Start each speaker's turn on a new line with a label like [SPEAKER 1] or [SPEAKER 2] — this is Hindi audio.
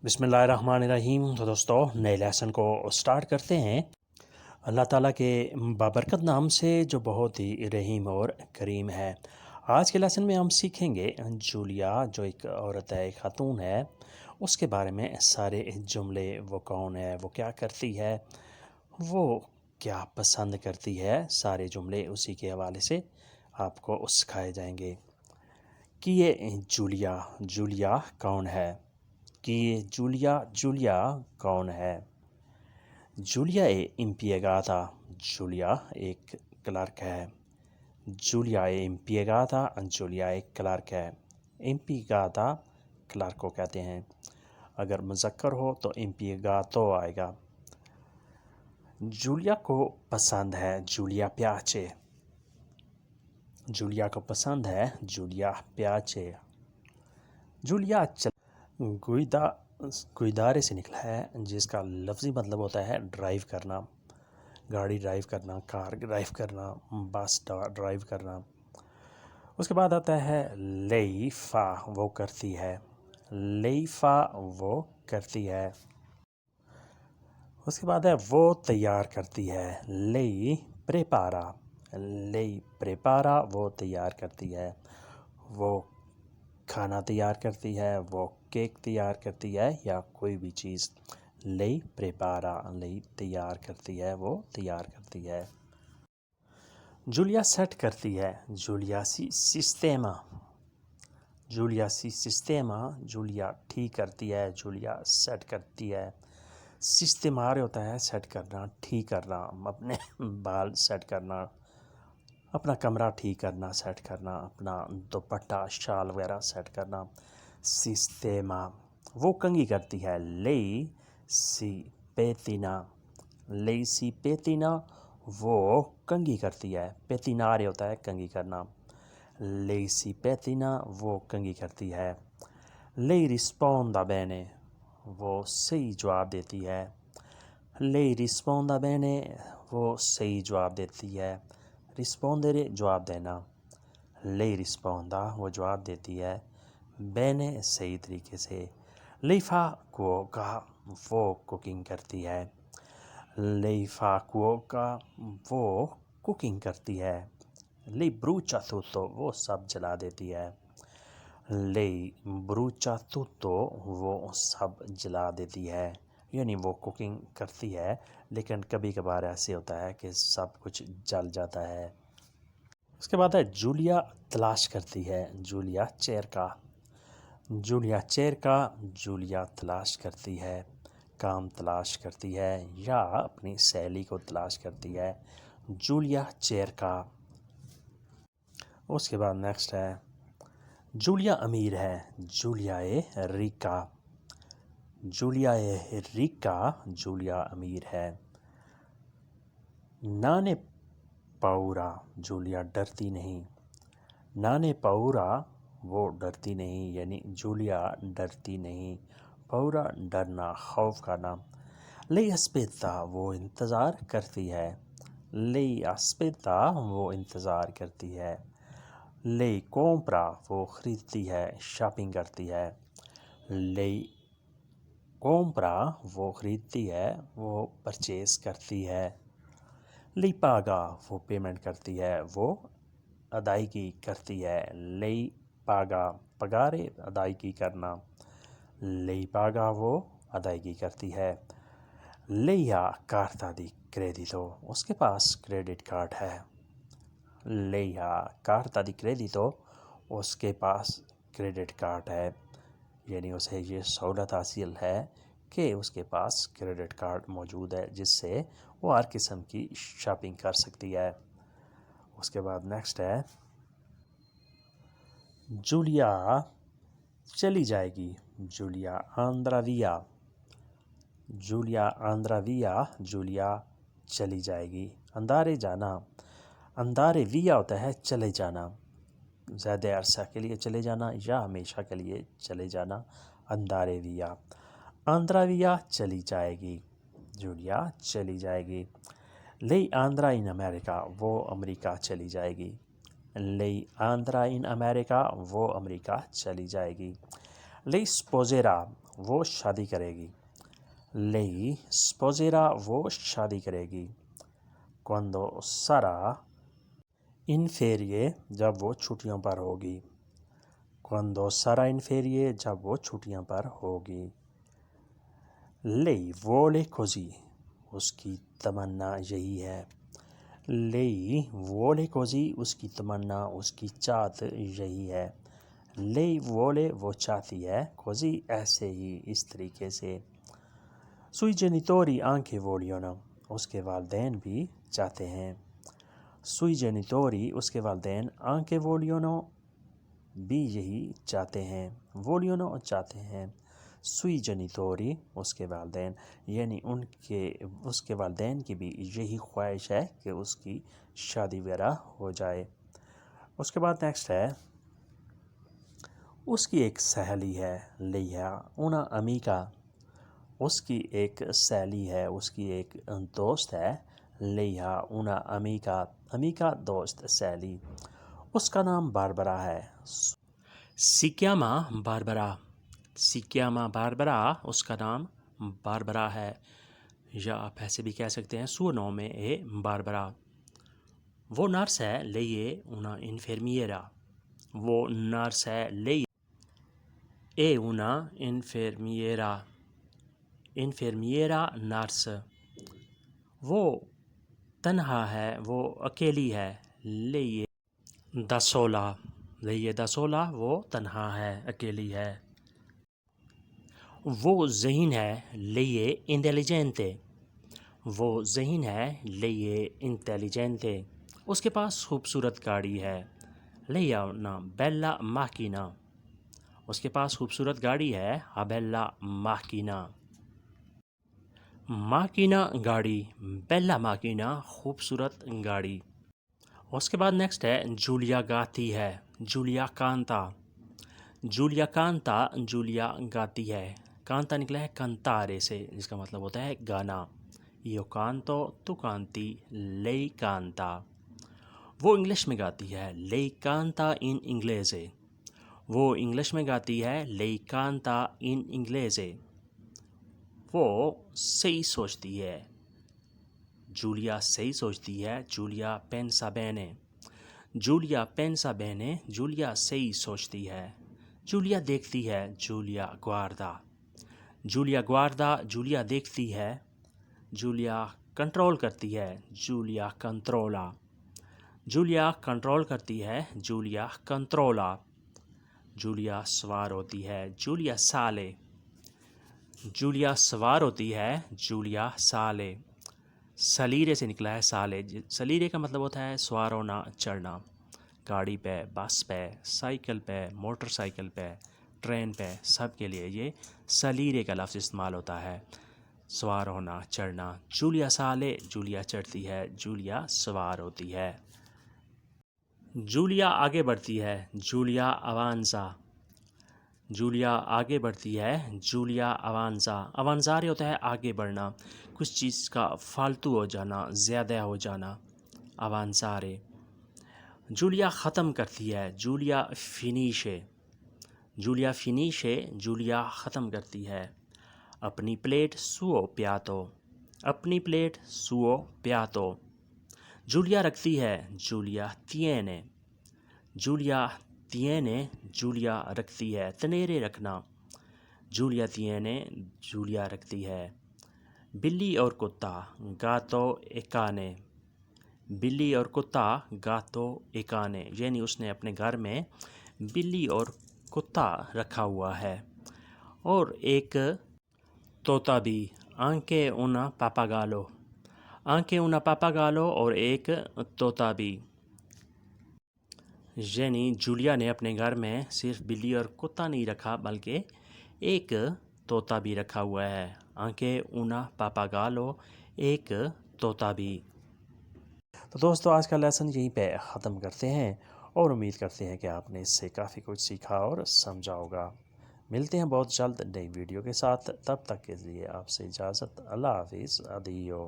[SPEAKER 1] बिस्मिल्लाहिर्रहमानिर्रहीम। तो दोस्तों नए लेसन को स्टार्ट करते हैं। अल्लाह ताला के बाबरकत नाम से जो बहुत ही रहीम और करीम है। आज के लेसन में हम सीखेंगे जूलिया जो एक औरत है, एक खातून है, उसके बारे में सारे जुमले। वो कौन है, वो क्या करती है, वो क्या पसंद करती है, सारे जुमले उसी के हवाले से आपको सिखाए जाएंगे कि ये जूलिया जूलिया कौन है। कि ये जूलिया जूलिया कौन है। जूलिया ए impiegata। जूलिया एक क्लर्क है। जूलिया ए impiegata। जूलिया एक क्लर्क है। impiegata क्लर्क को कहते हैं। अगर मुज़क्कर हो तो impiegato आएगा। जूलिया को पसंद है जूलिया प्याचे। जूलिया को पसंद है जूलिया प्याचे। जूलिया गुइदा गुइदारे से निकला है, जिसका लफ्ज़ी मतलब होता है ड्राइव करना, गाड़ी ड्राइव करना, कार ड्राइव करना, बस ड्राइव करना। उसके बाद आता है लेइफा, वो करती है। लेइफा वो करती है। उसके बाद है वो तैयार करती है। लेई प्रेपारा। लेई प्रेपारा वो तैयार करती है। वो खाना तैयार करती है, वो केक तैयार करती है या कोई भी चीज़। लई प्रेपारा, लई तैयार करती है, वो तैयार करती है। जूलिया सेट करती है जूलिया सी सिस्टेमा। जूलिया सी सिस्टेमा जूलिया ठीक करती है, जूलिया सेट करती है। सिस्टेमारे होता है सेट करना, ठीक करना, अपने बाल सेट करना, अपना कमरा ठीक करना, सेट करना, अपना दुपट्टा शाल वगैरह सेट करना। सिस्टेमा वो कंघी करती है। लेई सी पेतिना। लेई सी पेतिना वो कंघी करती है। पेतिनारे होता है कंघी करना। लेई सी पेतिना वो कंघी करती है। लेई रिस्पोंदा बेने वो सही जवाब देती है। लेई रिस्पोंदा बेने वो सही जवाब देती है। रिस्पोंदere जवाब देना। लेई रिस्पोंदा वो जवाब देती है। बेने सही तरीके से। लेई fa cuoca वो कुकिंग करती है। लेई fa cuoca वो कुकिंग करती है। लेई brucia tutto वो सब जला देती है। लेई brucia tutto वो सब जला देती है। यानी वो कुकिंग करती है, लेकिन कभी कभार ऐसे होता है कि सब कुछ जल जाता है। उसके बाद है जूलिया तलाश करती है। जूलिया चेयर का। जूलिया चेयर का जूलिया तलाश करती है, काम तलाश करती है या अपनी सहेली को तलाश करती है। जूलिया चेयर का। उसके बाद नेक्स्ट है जूलिया अमीर है। जूलिया ए रिका। जूलिया ए रिका जूलिया अमीर है। नाने पाउरा जूलिया डरती नहीं। नाने पाउरा वो डरती नहीं, यानी जूलिया डरती नहीं। पाउरा डरना, खौफ का नाम। लेई अस्पेता वो इंतज़ार करती है। लेई अस्पेता वो इंतज़ार करती है। लेई कोम्प्रा वो ख़रीदती है, शॉपिंग करती है। लेई कोम्प्रा वो ख़रीदती है, वो परचेज़ करती है। लेई पागा वो पेमेंट करती है, वो अदायगी करती है। लेई पागा पगारे अदायगी करना। लेई पागा वो अदायगी करती है। लेया कार्ता दी क्रेडितो उसके पास क्रेडिट कार्ड है। लेया कार्ता दी क्रेडितो उसके पास क्रेडिट कार्ड है, यानी उसे ये सहूलत हासिल है कि उसके पास क्रेडिट कार्ड मौजूद है, जिससे वो हर किस्म की शॉपिंग कर सकती है। उसके बाद नेक्स्ट है जूलिया चली जाएगी। जूलिया आंद्राविया। जूलिया आंद्राविया जूलिया चली जाएगी। अंदारे जाना। अंदारे विया होता है चले जाना, ज़्यादा अरसा के लिए चले जाना या हमेशा के लिए चले जाना। अंदारे विया। आंद्राविया चली जाएगी। जूलिया चली जाएगी। लेई आंद्रा इन अमेरिका वो अमेरिका चली जाएगी। लेई आंद्रा इन अमेरिका वो अमेरिका चली जाएगी। लेई स्पोजेरा वो शादी करेगी। Lei sposerà वो शादी करेगी। Quando sarà in ferie जब वो छुट्टियों पर होगी। Quando sarà in ferie जब वो छुट्टियों पर होगी। Lei vuole così उसकी तमन्ना यही है। Lei vuole così उसकी तमन्ना उसकी चाहत यही है। Lei vuole वो चाहती है, così ऐसे ही इस तरीके से। Sui genitori anche vogliono उसके वालिदैन भी चाहते हैं। Sui genitori उसके वालिदैन anche vogliono भी यही चाहते हैं। vogliono चाहते हैं। Sui genitori उसके वालिदैन यानी उसके वालिदैन की भी यही ख्वाहिश है कि उसकी शादी वगैरह हो जाए। उसके बाद नेक्स्ट है उसकी एक सहेली है। Leia una amica उसकी एक सहेली है, उसकी एक दोस्त है। Leia una amica amica दोस्त सहेली। उसका नाम बारबरा है। Si chiama Barbara si chiama Barbara उसका नाम बारबरा है, या आप ऐसे भी कह सकते हैं suo nome è Barbara। वो नर्स है। Lei è una infermiera वो नर्स है। Lei è una infermiera infermiera nurse. वो तन्हा है, वो अकेली है। Lei è da sola Lei è da sola वो तन्हा है, अकेली है। वो ज़हीन है। Lei è intelligente वो ज़हीन है। Lei è intelligente उसके पास खूबसूरत गाड़ी है। Lei ha una bella macchina उसके पास खूबसूरत गाड़ी है। Ha bella macchina माकिना गाड़ी, बेला माकिना खूबसूरत गाड़ी। उसके बाद नेक्स्ट है जूलिया गाती है। Julia Kanta Julia Kanta Julia गाती है। कांता निकला है कंतारे से, जिसका मतलब होता है गाना। Io canto tu canti lei canta वो इंग्लिश में गाती है। Lei canta in inglese वो इंग्लिश में गाती है। Lei canta in inglese वो सही सोचती है। जूलिया सही सोचती है। Julia pensa bene Julia pensa bene Julia सही सोचती है। जूलिया देखती है। Julia guarda Julia guarda Julia देखती है। जूलिया कंट्रोल करती है। जूलिया controlla जूलिया कंट्रोल करती है। जूलिया controlla जूलिया सवार होती है। जूलिया साले जूलिया सवार होती है। जूलिया साले सलीरे से निकला है साले। सलीरे का मतलब होता है सवार होना, चढ़ना। गाड़ी पे, बस पे, साइकिल पे, मोटरसाइकिल पे, ट्रेन पे, सब के लिए ये सलीरे का लफ्ज़ इस्तेमाल होता है। सवार होना, चढ़ना। जूलिया साले जूलिया चढ़ती है। जूलिया सवार होती है। जूलिया आगे बढ़ती है। जूलिया अवांजा जूलिया आगे बढ़ती है। जूलिया अवांजा अवांजारे होता है आगे बढ़ना, कुछ चीज़ का फालतू हो जाना, ज़्यादा हो जाना, अवांजारे। जूलिया ख़त्म करती है। जूलिया फिनिशे जूलिया फिनिशे जूलिया ख़त्म करती है। अपनी प्लेट सुओ प्यातो अपनी प्लेट सुओ प्यातो जूलिया रखती है। जूलिया तिएने जूलिया तिएने जूलिया रखती है। तनेरे रखना। जूलिया तिएने जूलिया रखती है। बिल्ली और कुत्ता गातो एकाने बिल्ली और कुत्ता गातो एकाने यानी उसने अपने घर में बिल्ली और कुत्ता रखा हुआ है। और एक तोता भी, आंके उना पापागालो और एक तोता भी। यानी जूलिया ने अपने घर में सिर्फ बिल्ली और कुत्ता नहीं रखा, बल्कि एक तोता भी रखा हुआ है। आंके उना पापागालो एक तोता भी। तो दोस्तों आज का लेसन यहीं पे ख़त्म करते हैं और उम्मीद करते हैं कि आपने इससे काफ़ी कुछ सीखा और समझा होगा। मिलते हैं बहुत जल्द नई वीडियो के साथ, तब तक के लिए आपसे इजाज़त। अल्लाह हाफिज़। अदियो।